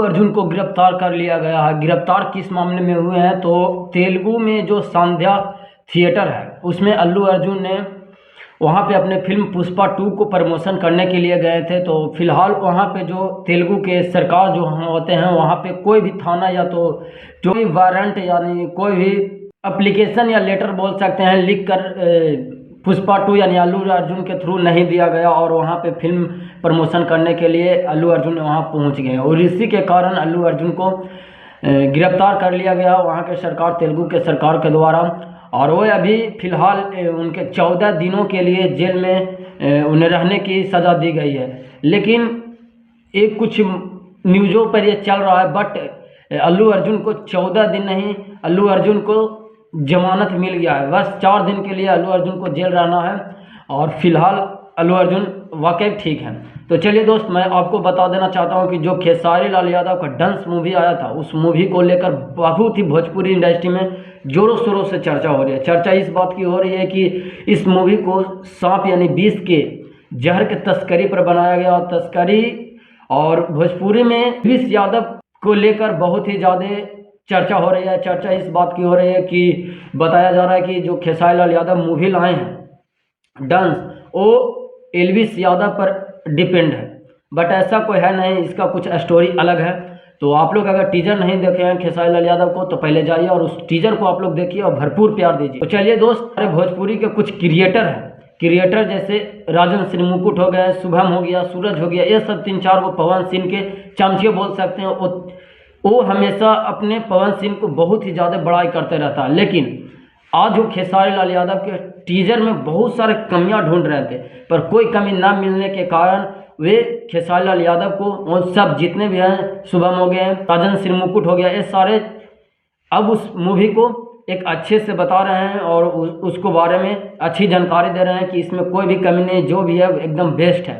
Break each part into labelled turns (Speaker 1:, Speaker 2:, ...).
Speaker 1: अर्जुन को गिरफ्तार कर लिया गया है। गिरफ्तार किस मामले में हुए हैं तो तेलुगु में जो सांध्या थिएटर है उसमें अल्लू अर्जुन ने वहाँ पे अपने फिल्म पुष्पा 2 को प्रमोशन करने के लिए गए थे। तो फिलहाल वहाँ पे जो तेलुगु के सरकार जो हम होते हैं वहाँ पे कोई भी थाना या तो जो भी वारंट यानी कोई भी एप्लीकेशन या लेटर बोल सकते हैं लिख कर पुष्पा 2 यानी अल्लू अर्जुन के थ्रू नहीं दिया गया और वहाँ पे फिल्म प्रमोशन करने के लिए अल्लू अर्जुन वहाँ पहुँच गए और इसी के कारण अल्लू अर्जुन को गिरफ्तार कर लिया गया वहाँ के सरकार तेलुगु के सरकार के द्वारा। और वो अभी फ़िलहाल उनके 14 दिनों के लिए जेल में उन्हें रहने की सज़ा दी गई है। लेकिन एक कुछ न्यूज़ों पर ये चल रहा है बट अल्लू अर्जुन को 14 दिन नहीं, अल्लू अर्जुन को जमानत मिल गया है। बस 4 दिन के लिए अल्लू अर्जुन को जेल रहना है और फिलहाल अल्लू अर्जुन वाकई ठीक है। तो चलिए दोस्त, मैं आपको बता देना चाहता हूं कि जो खेसारी लाल यादव का डांस मूवी आया था उस मूवी को लेकर बहुत ही भोजपुरी इंडस्ट्री में जोरों शोरों से चर्चा हो रही है। चर्चा इस बात की हो रही है कि इस मूवी को सांप यानी विष के जहर के तस्करी पर बनाया गया और तस्करी और भोजपुरी में विष यादव को लेकर बहुत ही ज़्यादा चर्चा हो रही है। चर्चा इस बात की हो रही है कि बताया जा रहा है कि जो खेसारी लाल यादव मूवी लाए हैं डांस वो एल्विस यादव पर डिपेंड है, बट ऐसा कोई है नहीं, इसका कुछ स्टोरी अलग है। तो आप लोग अगर टीजर नहीं देखे हैं खेसारी लाल यादव को तो पहले जाइए और उस टीजर को आप लोग देखिए और भरपूर प्यार दीजिए। तो चलिए दोस्त, हमारे भोजपुरी के कुछ क्रिएटर हैं, क्रिएटर जैसे राजन श्री मुकुट हो गए, शुभम हो गया, सूरज हो गया, ये सब 3-4 को पवन सिंह के चमचे बोल सकते हैं। वो हमेशा अपने पवन सिंह को बहुत ही ज़्यादा बड़ाई करते रहता है। लेकिन आज वो खेसारी लाल यादव के टीजर में बहुत सारे कमियां ढूंढ रहे थे पर कोई कमी ना मिलने के कारण वे खेसारी लाल यादव को और सब जितने भी हैं, शुभम हो गए, राजन श्री मुकुट हो गया, ये सारे अब उस मूवी को एक अच्छे से बता रहे हैं और उसको बारे में अच्छी जानकारी दे रहे हैं कि इसमें कोई भी कमी नहीं, जो भी है एकदम बेस्ट है।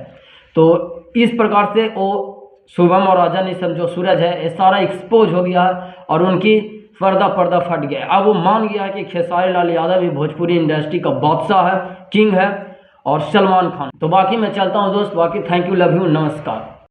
Speaker 1: तो इस प्रकार से वो शुभम और राजन इसम जो सूरज है ये सारा एक्सपोज हो गया है और उनकी पर्दा फट गया। अब वो मान गया है कि खेसारी लाल यादव भी भोजपुरी इंडस्ट्री का बादशाह है, किंग है और सलमान खान। तो बाकी मैं चलता हूँ दोस्त, बाकी थैंक यू, लव यू, नमस्कार।